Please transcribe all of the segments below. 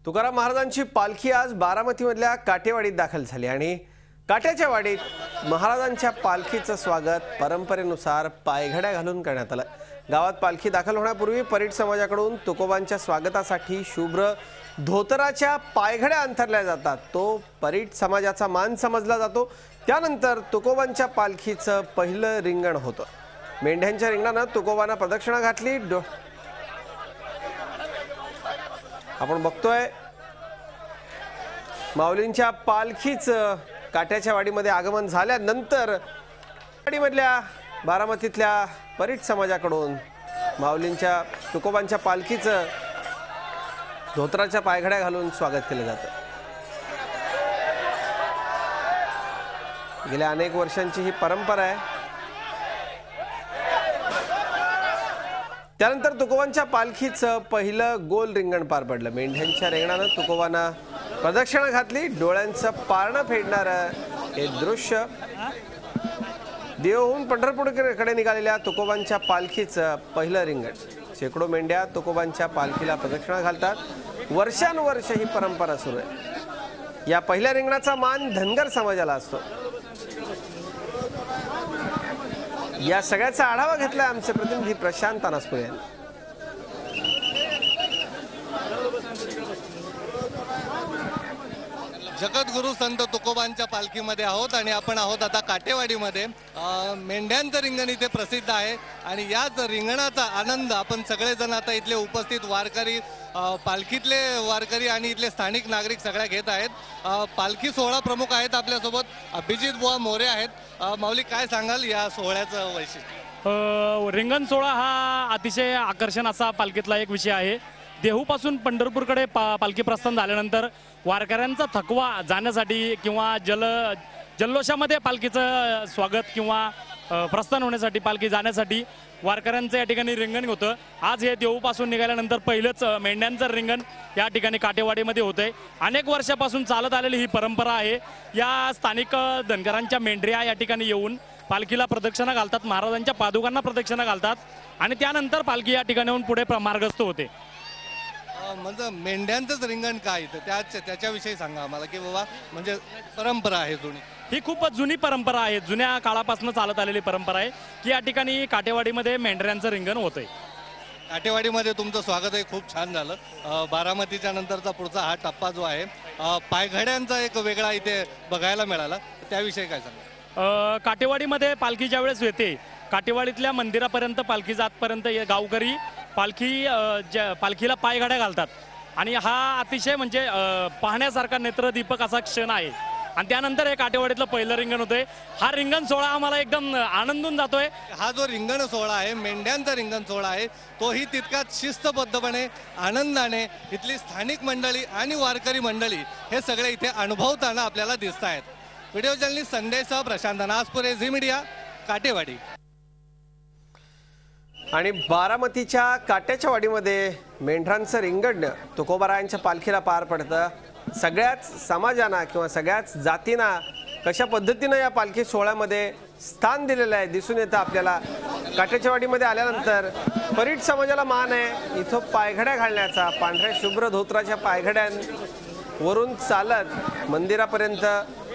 तुकाराम महाराजांची पालखी आज बारामतीमधल्या काटेवाडीत दाखल झाली आणि काट्याच्या वाडीत महाराजांच्या पालखीचं स्वागत परंपरेनुसार पायघड्या घालून करण्यात आलं। गावात पालखी दाखल होण्यापूर्वी परीट समाजाकडून तुकोबांच्या स्वागतासाठी शुभ्र धोतराच्या पायघड्या अंथरल्या जातात। तो परीट समाजाचा मान समजला जातो। त्यानंतर तुकोबांच्या पालखीचं पहिलं रिंगण होतं। मेंढ्यांच्या रिंगणानं तुकोबांना प्रदक्षिणा घातली। आपण बघतोय माऊलींच्या पालखीचं काट्याच्या वाडीमध्ये आगमन झाल्यानंतर वाडीमधल्या बारामतीतल्या परीट समाजाकडून माऊलींच्या तुकोबांच्या पालखीचं धोतराच्या पायघड्या घालून स्वागत केलं जातं। गेल्या अनेक वर्षांची ही परंपरा आहे। त्यानंतर तुकोबांच्या पालखीचं पहिलं गोल रिंगण पार पडलं। मेंढ्यांच्या रिंगणानं तुकोबांना प्रदक्षिणा घातली। डोळ्यांचं पारणं फेडणारं हे दृश्य देहूहून पंढरपूरकडे निघालेल्या तुकोबांच्या पालखीचं पहिलं रिंगण। शेकडो मेंढ्या तुकोबांच्या पालखीला प्रदक्षिणा घालतात। वर्षानुवर्ष ही परंपरा सुरू आहे। या पहिल्या रिंगणाचा मान धनगर समाजाला असतो। या सगळ्याचा आढावा घेतलाय आमचे प्रतिनिधी प्रशांत अनासपुरे यांनी। जगद्गुरु संत तुकोबांच्या पालखीमध्ये आहोत आणि आपण आहोत आता काटेवाडीमध्ये। मेंढ्यांचं रिंगण इथे प्रसिद्ध आहे आणि याच रिंगणाचा आनंद आपण सगळेजण आता इथले उपस्थित वारकरी, पालखीतले वारकरी आणि इथले स्थानिक नागरिक सगळ्या घेत आहेत। पालखी सोहळा प्रमुख आहेत आपल्यासोबत अभिजित बुवा मोरे आहेत। माऊली, काय सांगाल या सोहळ्याचं वैशिष्ट्य? रिंगण सोहळा हा अतिशय आकर्षण असा पालखीतला एक विषय आहे। देहूपासून पंढरपूरकडे पालखी प्रस्थान झाल्यानंतर वारकऱ्यांचा थकवा जाण्यासाठी किंवा जल्लोषामध्ये पालखीचं स्वागत किंवा प्रस्थान होण्यासाठी, पालखी जाण्यासाठी वारकऱ्यांचं या ठिकाणी रिंगण होतं। आज हे देहूपासून निघाल्यानंतर पहिलंच मेंढ्यांचं रिंगण या ठिकाणी काटेवाडीमध्ये होतंय। अनेक वर्षापासून चालत आलेली ही परंपरा आहे। या स्थानिक धनगरांच्या मेंढऱ्या या ठिकाणी येऊन पालखीला प्रदक्षिणा घालतात, महाराजांच्या पादुकांना प्रदक्षिणा घालतात आणि त्यानंतर पालखी या ठिकाणाहून पुढे मार्गस्थ होते। म्हणजे मेंढ्यांचंच रिंगण काय त्याच्याविषयी सांगा आम्हाला, की बाबा म्हणजे परंपरा आहे जुनी। ही खूप जुनी परंपरा आहे, जुन्या काळापासून चालत आलेली परंपरा आहे की या ठिकाणी काटेवाडीमध्ये मेंढऱ्यांचं रिंगण होतंय। काटेवाडीमध्ये तुमचं स्वागत आहे, खूप छान झालं। बारामतीच्या नंतरचा पुढचा हा टप्पा जो आहे, पायघड्यांचा एक वेगळा इथे बघायला मिळाला, त्याविषयी काय सांगा? काटेवाडीमध्ये पालखी ज्यावेळेस येते, काटेवाडीतल्या मंदिरापर्यंत पालखी जातपर्यंत गावकरी पालखीला पायघड्या घालतात आणि हा अतिशय म्हणजे पाहण्यासारखा नेत्रदीपक असा क्षण आहे। आणि त्यानंतर हे काटेवाडीतलं पहिलं रिंगण होतंय। हा रिंगण सोहळा आम्हाला एकदम आनंदून जातोय। हा जो रिंगण सोहळा आहे, मेंढ्यांचा रिंगण सोहळा आहे, तोही तितकाच शिस्तबद्धपणे आनंदाने इथली स्थानिक मंडळी आणि वारकरी मंडळी हे सगळे इथे अनुभवताना आपल्याला दिसत आहेत। व्हिडिओ जर्नलिस्ट संदेशसह प्रशांत अनासपुरे, झी मीडिया, काटेवाडी। आणि बारामतीच्या काट्याच्या वाडीमध्ये मेंढरांचं रिंगण तुकोबारायांच्या पालखीला पार पडतं। सगळ्याच समाजांना किंवा सगळ्याच जातींना कशा पद्धतीनं या पालखी सोहळ्यामध्ये स्थान दिलेलं आहे दिसून येतं आपल्याला। काट्याच्या वाडीमध्ये आल्यानंतर परीट समाजाला मान आहे इथं पायघड्या घालण्याचा। पांढऱ्या शुभ्र धोत्राच्या पायघड्यांवरून चालत मंदिरापर्यंत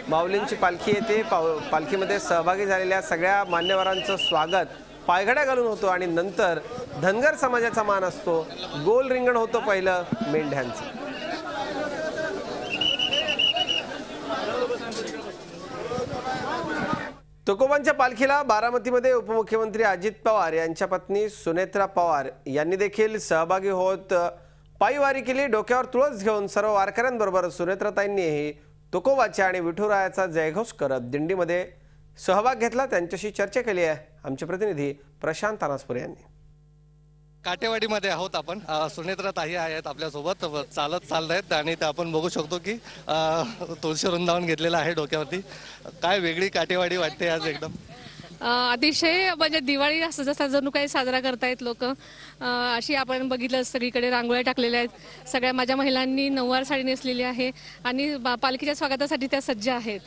माऊलींची पालखी येते। पालखीमध्ये सहभागी झालेल्या सगळ्या मान्यवरांचं स्वागत पायघड्या घालून होतो आणि नंतर धनगर समाजाचा मान असतो। गोल रिंगण होतं पहिलं मेंढ्यांचं। तुकोबांच्या पालखीला बारामतीमध्ये उपमुख्यमंत्री अजित पवार यांच्या पत्नी सुनेत्रा पवार यांनी देखील सहभागी होत पायवारी केली। डोक्यावर तुळस घेऊन सर्व वारकऱ्यांबरोबर सुनेत्राताईंनीही तुकोबाच्या आणि विठुरायाचा जयघोष करत दिंडीमध्ये सहभाग घेतला। त्यांच्याशी चर्चा केली आहे आमचे प्रतिनिधी प्रशांत अनासपुरे यांनी। काटेवाडीमध्ये आहोत आपण, सुनेत्रा ताई आहेत आपल्यासोबत, चालत चालतायत आणि आपण बघू शकतो की तुळशी वृंदावन घेतलेलं आहे डोक्यावरती। काय वेगळी काटेवाडी वाटते आज एकदम? अतिशय म्हणजे दिवाळी असं जसा जणू काही साजरा करतायत लोक, अशी आपण बघितलं सगळीकडे रांगोळ्या टाकलेल्या आहेत। सगळ्या माझ्या महिलांनी नऊवार साडी नेसलेली आहे आणि पालखीच्या स्वागतासाठी त्या सज्ज आहेत।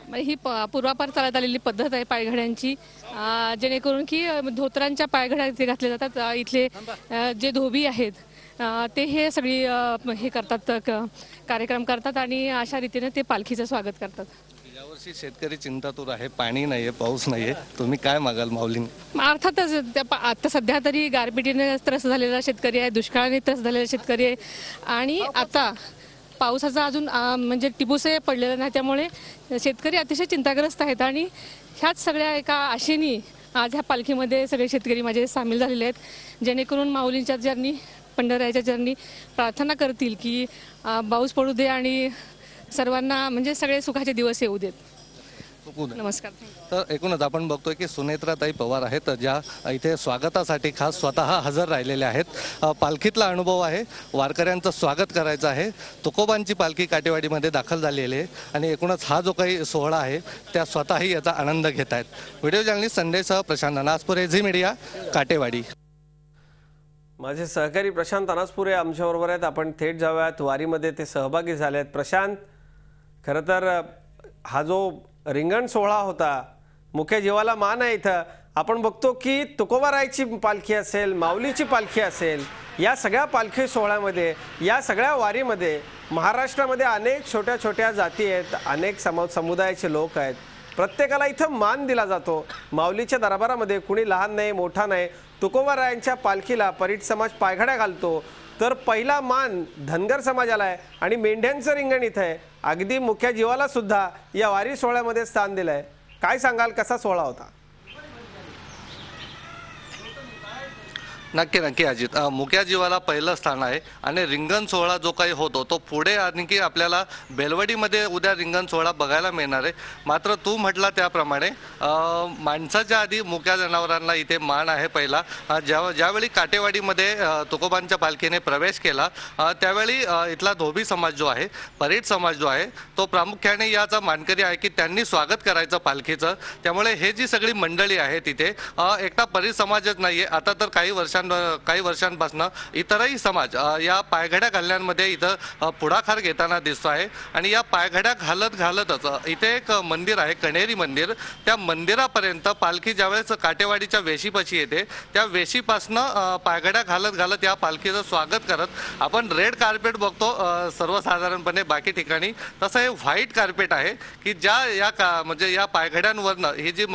ही पूर्वापार चालत आलेली पद्धत आहे पायघड्यांची, जेणेकरून की धोतरांच्या पायघड्या इथे घातल्या जातात। इथले जे धोबी आहेत ते हे सगळी हे करतात, कार्यक्रम करतात आणि अशा रीतीने ते पालखीचं स्वागत करतात. यावर्षी शेतकरी चिंतातूर आहे, पाणी नाहीये, पाऊस नाहीये, तुम्ही काय मागाल माऊलींनी? अर्थातच आता सध्या तरी गारपिटीने त्रस्त झालेला शेतकरी आहे, दुष्काळाने त्रस्त झालेला शेतकरी आहे आणि आता पावसाचा अजून म्हणजे टिपूसही पडलेला नाही, त्यामुळे शेतकरी अतिशय चिंताग्रस्त आहेत आणि ह्याच सगळ्या एका आशेने आज ह्या पालखीमध्ये सगळे शेतकरी माझे सामील झालेले आहेत, जेणेकरून माऊलींच्या चरणी, पंढररायाच्या चरणी प्रार्थना करतील की पाऊस पडू दे आणि सर्वांना म्हणजे सगळे सुखाचे दिवस येऊ देत. नमस्कार. तर एकूणच आपण बघतोय की सुनेत्राताई पवार आहेत ज्या इथे स्वागतासाठी खास स्वतः हजर राहिलेल्या आहेत. पालखीतला अनुभव आहे, वारकऱ्यांचं स्वागत करायचं आहे. तुकोबांची पालखी काटेवाडीमध्ये दाखल झालेली आहे आणि एकूणच हा जो काही सोहळा आहे त्या स्वतःही याचा आनंद घेत आहेत. व्हिडिओ जर्नलिस्ट संदेशसह प्रशांत अनासपुरे, झी मीडिया, काटेवाडी. माझे सहकारी प्रशांत अनासपुरे आमच्याबरोबर आहेत. आपण थेट जाऊयात वारीमध्ये, ते सहभागी झाले आहेत. प्रशांत, खरं तर हा जो रिंगण सोहळा होता, मुख्य जीवाला मान आहे. इथं आपण बघतो की तुकोबारायची पालखी असेल, माऊलीची पालखी असेल, या सगळ्या पालखी सोहळ्यामध्ये, या सगळ्या वारीमध्ये महाराष्ट्रामध्ये अनेक छोट्या छोट्या जाती आहेत, अनेक समुदायाचे लोक आहेत. प्रत्येकाला इथं मान दिला जातो. माऊलीच्या दरबारामध्ये कुणी लहान नाही, मोठा नाही. तुकोबारायांच्या पालखीला परीट समाज पायघड्या घालतो, तर पहिला मान धनगर समाजाला आहे आणि मेंढ्यांचं रिंगण इथं आहे. अगदी मुख्य जीवाला सुद्धा या वारी सोहळ्यामध्ये स्थान दिलंय. काय सांगाल, कसा सोहळा होता? नक्की नक्की अजित, मुक्या जीवाला पहिलं स्थान आहे आणि रिंगण सोहळा जो काही होतो तो पुढे आणखी आपल्याला बेलवडीमध्ये उद्या रिंगण सोहळा बघायला मिळणार आहे. मात्र तू म्हटला त्याप्रमाणे माणसाच्या आधी मुक्या जनावरांना इथे मान आहे पहिला. ज्यावेळी काटेवाडीमध्ये तुकोबांच्या पालखीने प्रवेश केला त्यावेळी इथला धोबी समाज जो आहे, परीट समाज जो आहे, तो प्रामुख्याने याचा मानकरी आहे की त्यांनी स्वागत करायचं पालखीचं. त्यामुळे हे जी सगळी मंडळी आहे तिथे एकटा परीट समाजच नाहीये, आता तर काही वर्षांपासून इतरही समाज या पायघड्या घालण्यामध्ये इथं पुढाकार घेताना दिसतो आहे. आणि या पायघड्या घालतच इथे एक मंदिर आहे, कणेरी मंदिर. त्या मंदिरापर्यंत पालखी ज्यावेळेस काटेवाडीच्या वेशीपाशी येते, त्या वेशीपासनं पायघड्या घालत या पालखीचं स्वागत करत आपण रेड कार्पेट बघतो सर्वसाधारणपणे बाकी ठिकाणी, तसं हे व्हाईट कार्पेट आहे की म्हणजे या पायघड्यांवरनं ही जी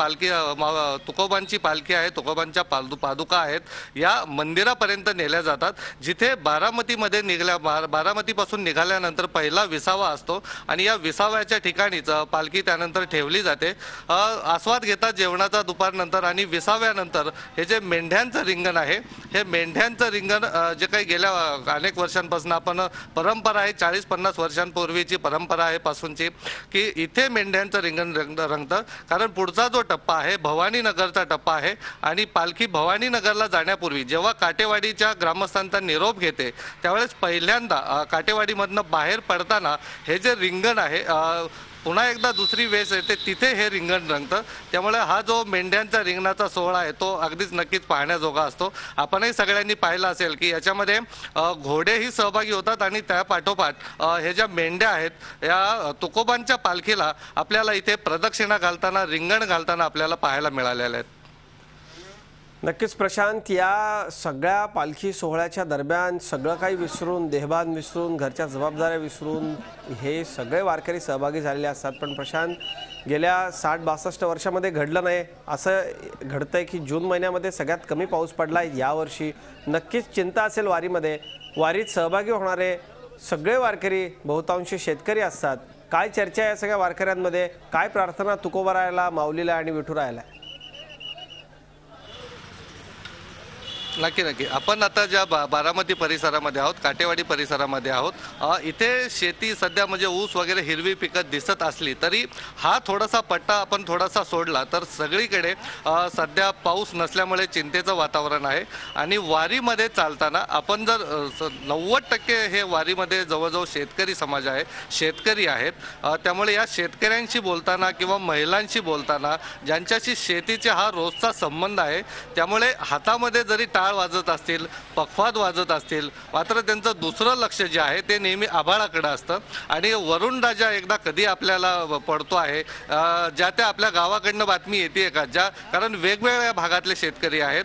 तुकोबांची पालखी आहे, तुकोबांच्या पादुका आहेत, या मंदिरापर्यंत नेल्या जातात. जिथे बारामतीपासून निघाल्यानंतर पहिला विसावा असतो आणि या विसाव्याच्या ठिकाणीच पालखी त्यानंतर ठेवली जाते. आस्वाद घेतात जेवणाचा दुपारनंतर आणि विसाव्यानंतर हे जे मेंढ्यांचं रिंगण आहे, हे मेंढ्यांचं रिंगण जे काही गेल्या अनेक वर्षांपासून आपण परंपरा आहे, 40-50 वर्षांपूर्वीची परंपरा आहे पासूनची, की इथे मेंढ्यांचं रिंगण रंगतं. कारण पुढचा जो टप्पा आहे भवानीनगरचा टप्पा आहे आणि पालखी भवानीनगरला जाण्यापूर्वी जेव्हा काटेवाडीच्या ग्रामस्थांचा निरोप घेते त्यावेळेस पहिल्यांदा काटेवाडीमधनं बाहेर पडताना हे जे रिंगण आहे, पुन्हा एकदा दुसरी वेस येते, तिथे हे रिंगण रंगतं. त्यामुळे हा जो मेंढ्यांचा रिंगणाचा सोहळा आहे तो अगदीच नक्कीच पाहण्याजोगा असतो. आपणही सगळ्यांनी पाहिलं असेल की याच्यामध्ये घोडेही सहभागी होतात आणि त्या पाठोपाठ हे ज्या मेंढ्या आहेत या तुकोबांच्या पालखीला आपल्याला इथे प्रदक्षिणा घालताना, रिंगण घालताना आपल्याला पाहायला मिळालेल्या आहेत. नक्कीच प्रशांत, या सगळ्या पालखी सोहळ्याच्या दरम्यान सगळं काही विसरून, देहभान विसरून, घरच्या जबाबदाऱ्या विसरून हे सगळे वारकरी सहभागी झालेले असतात. पण प्रशांत, गेल्या 60-62 वर्षामध्ये घडलं नाही असं घडतंय की जून महिन्यामध्ये सगळ्यात कमी पाऊस पडला आहे यावर्षी. नक्कीच चिंता असेल वारीमध्ये. वारीत सहभागी होणारे सगळे वारकरी बहुतांशी शेतकरी असतात. काय चर्चा आहे या सगळ्या वारकऱ्यांमध्ये? काय प्रार्थना तुकोबारायाला, माऊलीला आणि विठुरायाला? नक्की आपण आता ज्या बारामती परिसरामध्ये आहोत, काटेवाडी परिसरामध्ये आहोत. इथे शेती सध्या म्हणजे ऊस वगैरे हिरवी पिकं दिसत असली तरी हा थोडासा पट्टा आपण थोडासा सोडला तर सगळीकडे सध्या पाऊस नसल्यामुळे चिंतेचं वातावरण आहे. आणि वारीमध्ये चालताना आपण जर 90% हे वारीमध्ये जवळजवळ शेतकरी समाज आहे, शेतकरी आहेत. त्यामुळे या शेतकऱ्यांशी बोलताना किंवा महिलांशी बोलताना ज्यांच्याशी शेतीचा हा रोजचा संबंध आहे, त्यामुळे हातामध्ये जरी टाळ टाळ वाजत असतील, पखवाद वाजत असतील, मात्र त्यांचं दुसरं लक्ष जे आहे ते नेहमी आभाळाकडे असतं. आणि वरुण राजा एकदा कधी आपल्याला पडतो आहे, ज्या त्या आपल्या गावाकडनं बातमी येते का, ज्या कारण वेगवेगळ्या भागातले शेतकरी आहेत,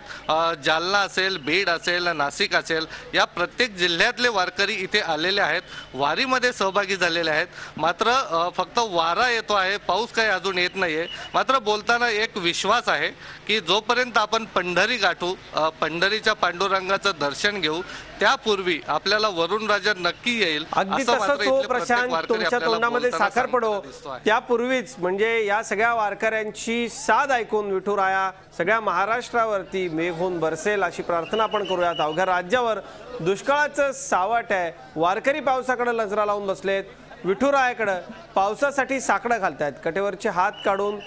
जालना असेल, बीड असेल, नाशिक असेल, या प्रत्येक जिल्ह्यातले वारकरी इथे आलेले आहेत, वारीमध्ये सहभागी झालेले आहेत. मात्र फक्त वारा येतो आहे, पाऊस काही अजून येत नाहीये. मात्र बोलताना एक विश्वास आहे की जोपर्यंत आपण पंढरी गाठू, पंढरीच्या पांडुरंगाचं दर्शन घेऊ, त्यापूर्वी आपल्याला वरुण राजा नक्की येईल. अगदी असं मात्र तसंच हो इथले प्रत्येक प्रशांत, वारकरी तुमच्या आपल्याला तोंडामध्ये बोलताना साखर पडो सांगताना दिसतो आहे. त्यापूर्वीच म्हणजे या सगळ्या वारकऱ्यांची साद ऐकून विठुराया सगळ्या महाराष्ट्रावरती मेघ होऊन बरसेल अशी प्रार्थना आपण करूयात. अवघ्या राज्यावर दुष्काळाचं सावट आहे, वारकरी पावसाकडे नजरा लावून बसलेत, विठुरायाकडे पावसासाठी साकडं घालतायत, कटेवरचे हात काढून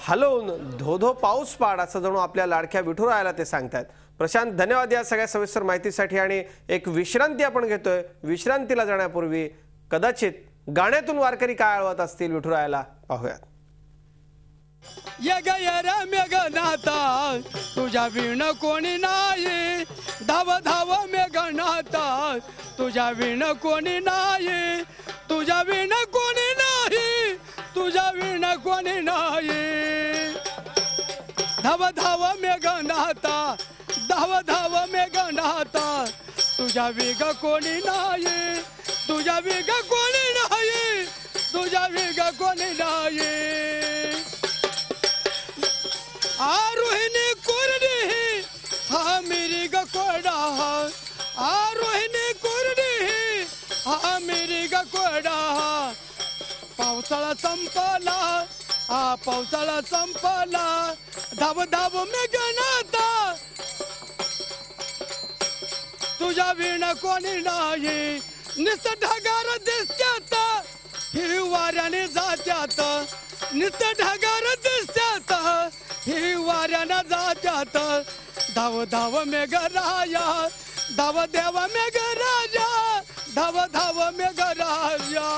हलवून धो धो पाऊस पाड असं जणू आपल्या लाडक्या विठुरायाला ते सांगतायत. प्रशांत, धन्यवाद या सगळ्या सविस्तर माहितीसाठी. आणि एक विश्रांती आपण घेतोय. विश्रांतीला जाण्यापूर्वी कदाचित गाण्यातून वारकरी काय आळवत असतील विठुरायाला पाहूयात. यग यर मेघनाथा तुझ्या विण कोणी नाही, धाव धाव मेघनाथा तुझ्या विण कोणी नाही, तुझ्या विण कोणी नाही, तुझ्या विण कोणी नाही. धाव धाव मेघनाथा, धाव धाव मेघनाथा तुझ्या वेग कोणी नाही, तुझ्या वेग कोणी नाही, तुझ्या वेग कोणी नाही. आरोहिणी कोरडी हा मिरिग कोरडा, आरोहिणी कोरडी हा मिरिग कोरडा. पावसाळा संपला, हा पावसाळा संपला, धाव धाव मेघनाथा तुझ्या विण कोणी नाही. निस्त ढगार दिसत्यात, हिरवाऱ्याने जात्यात, निस्त ढगार दिसत्यात, हिरवाऱ्याने जात्यात. धाव धाव मेघराजा, धाव देव मेघराजा, धाव धाव मेघराजा.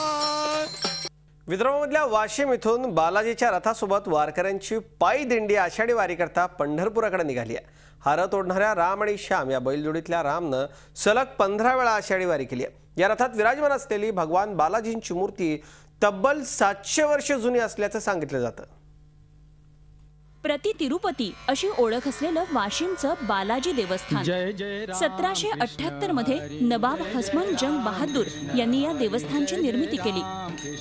विदर्भामधल्या वाशिम इथून बालाजीच्या रथासोबत वारकऱ्यांची पायी दिंडी आषाढी वारी करता पंढरपुराकडे निघाली आहे. हा रथ ओढणाऱ्या राम आणि श्याम या बैलजोडीतल्या रामनं सलग 15 वेळा आषाढी वारी केली आहे. या रथात विराजमान असलेली भगवान बालाजींची मूर्ती तब्बल 700 वर्ष जुनी असल्याचं सांगितलं जातं. प्रति तिरुपती अशी ओळख असलेलं वाशिमचं बालाजी देवस्थान 1778 मध्ये नवाब हसमन जंग बहादूर यांनी या देवस्थानची निर्मिती केली.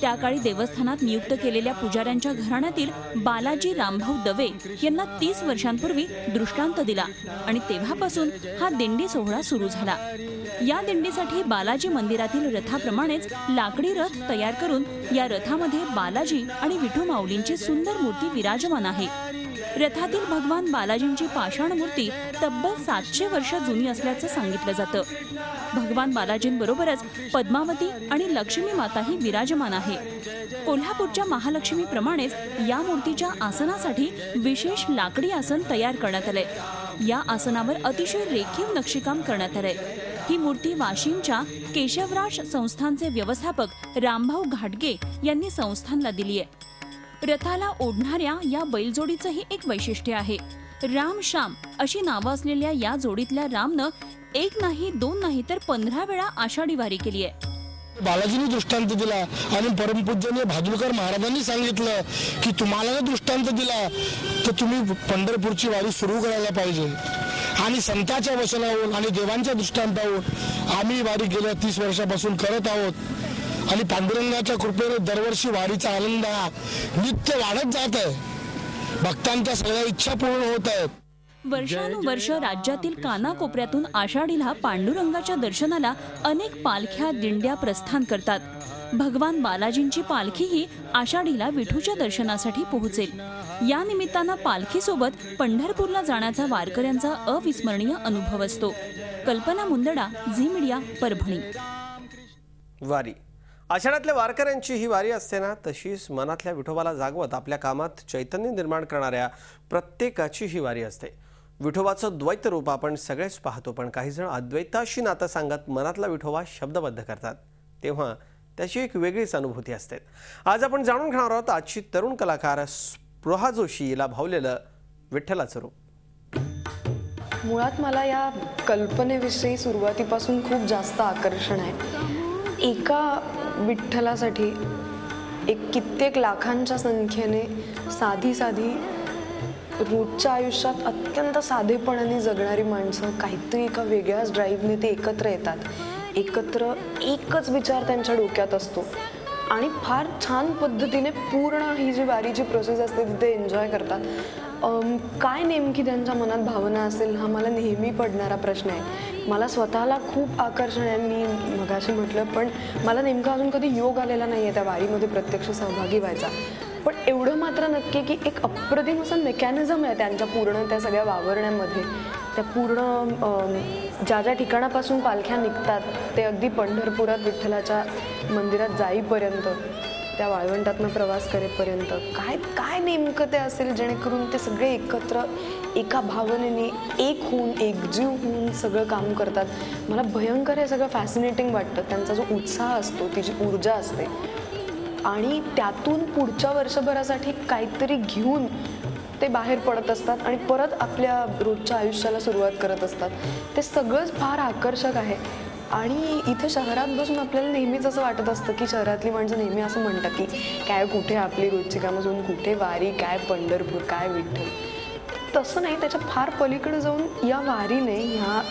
त्या काळी देवस्थानात नियुक्त केलेल्या पुजाऱ्यांच्या घराण्यातील बालाजी रामभाऊ दवे यांना 30 वर्षांपूर्वी दृष्टांत दिला आणि तेव्हापासून हा दिंडी सोहळा सुरू झाला. या दिंडीसाठी बालाजी मंदिरातील रथाप्रमाणेच लाकडी रथ तयार करून या रथामध्ये बालाजी आणि विठू माऊलींची सुंदर मूर्ती विराजमान आहे. रथातील भगवान बालाजींची पाषाण मूर्ती तब्बल 700 वर्ष जुनी असल्याचं सांगितलं जातं. भगवान बालाजींबरोबरच पद्मावती आणि लक्ष्मी माताही विराजमान आहे. कोल्हापूरच्या महालक्ष्मीप्रमाणेच या मूर्तीच्या आसनासाठी विशेष लाकडी आसन तयार करण्यात आलंय. या आसनावर अतिशय रेखीव नक्षीकाम करण्यात आलंय. ही मूर्ती वाशिमच्या केशवराज संस्थानचे व्यवस्थापक रामभाऊ घाटगे यांनी संस्थानला दिली आहे. रथाला ओढणाऱ्या या बैलजोडीचंही एक वैशिष्ट्य आहे. राम श्याम अशी नावं असलेल्या या जोडीतल्या रामनं एक नाही, दोन नाही तर 15 वेळा आषाढी वारी केली आहे. बालाजींनी दृष्टांत दिला आणि परमपूज्यनीय भादुरकर महाराजांनी सांगितलं की तुम्हाला जर दृष्टांत दिला तर तुम्ही पंढरपूरची वारी सुरू करायला पाहिजे. आणि संतांच्या वचनावरून आणि देवांच्या दृष्टांतावरून आम्ही वारी गेल्या 30 वर्षापासून करत आहोत. आणि पांडुरंगाच्या कृपेने दरवर्षी वारीचा आनंद हा नित्य वाढत जात आहे. भक्तांच्या सगळ्या इच्छा पूर्ण होत आहेत. वर्षानुवर्ष राज्यातील कानाकोपऱ्यातून आषाढीला पांडुरंगाच्या दर्शनाला अनेक पालख्या दिंड्या प्रस्थान करतात. भगवान बालाजींची पालखीही आषाढीला विठूच्या दर्शनासाठी पोहोचेल. या निमित्तानं पालखीसोबत पंढरपूरला जाण्याचा वारकऱ्यांचा अविस्मरणीय अनुभव असतो. कल्पना मुंदडा, झी मीडिया, परभणी. वारी आषाढातल्या वारकऱ्यांची ही वारी असते ना, तशीच मनातल्या विठोबाला जागवत आपल्या कामात चैतन्य निर्माण करणाऱ्या प्रत्येकाची ही वारी असते. विठोबाचं द्वैत रूप आपण सगळेच पाहतो, पण काही जण अद्वैताशी नातं सांगत मनातला विठोबा शब्दबद्ध करतात, तेव्हा त्याची एक वेगळीच अनुभूती असते. आज आपण जाणून घेणार आहोत आजची तरुण कलाकार स्पृहा जोशी हिला भावलेलं विठ्ठलाचं रूप. मुळात मला या कल्पनेविषयी सुरुवातीपासून खूप जास्त आकर्षण आहे. एका विठ्ठलासाठी एक कित्येक लाखांच्या संख्येने साधी रोजच्या आयुष्यात अत्यंत साधेपणाने जगणारी माणसं काहीतरी एका वेगळ्याच ड्राईव्हने ते एकत्र येतात. एकत्र एकच विचार त्यांच्या डोक्यात असतो आणि फार छान पद्धतीने पूर्ण ही जी वारीची प्रोसेस असते तिथे एन्जॉय करतात. काय नेमकी त्यांच्या मनात भावना असेल हा मला नेहमी पडणारा प्रश्न आहे. मला स्वतःला खूप आकर्षण आहे, मी मगाशी म्हटलं, पण मला नेमका अजून कधी योग आलेला नाही आहे त्या वारीमध्ये प्रत्यक्ष सहभागी व्हायचा. पण एवढं मात्र नक्की की एक अप्रतिम असं मेकॅनिझम आहे त्यांच्या पूर्ण त्या सगळ्या वावरण्यामध्ये. त्या पूर्ण ज्या ठिकाणापासून पालख्या निघतात ते अगदी पंढरपुरात विठ्ठलाच्या मंदिरात जाईपर्यंत, त्या वाळवंटातनं प्रवास करेपर्यंत काय नेमकं ते असेल जेणेकरून ते सगळे एकत्र एका भावनेने एक होऊन एकजीव होऊन सगळं काम करतात. मला भयंकर हे सगळं फॅसिनेटिंग वाटतं. त्यांचा जो उत्साह असतो, ती जी ऊर्जा असते आणि त्यातून पुढच्या वर्षभरासाठी काहीतरी घेऊन ते बाहेर पडत असतात आणि परत आपल्या रोजच्या आयुष्याला सुरुवात करत असतात. ते सगळंच फार आकर्षक आहे. आणि इथे शहरात बसून आपल्याला नेहमीच असं वाटत असतं की शहरातली माणसं नेहमी असं म्हणतात की काय कुठे आपली रोजची कामं सोडून कुठे वारी, काय पंढरपूर, काय विठ्ठल. तसं नाही, त्याच्या फार पलीकडे जाऊन या वारीने, ह्या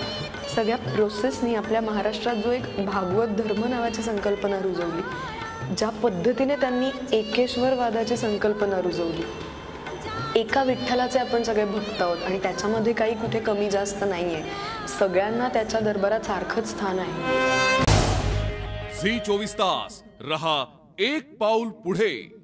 सगळ्या प्रोसेसनी आपल्या महाराष्ट्रात जो एक भागवत धर्म नावाची संकल्पना रुजवली, ज्या पद्धतीने त्यांनी एकेश्वरवादाची संकल्पना रुजवली, एका विठ्ठलाचे आपण सगळे भक्त आहोत आणि त्याच्यामध्ये काही कुठे कमी जास्त नाहीये. सगळ्यांना त्याच्या दरबारात सारखंच स्थान आहे. झी 24 तास रहा एक पाऊल पुढे.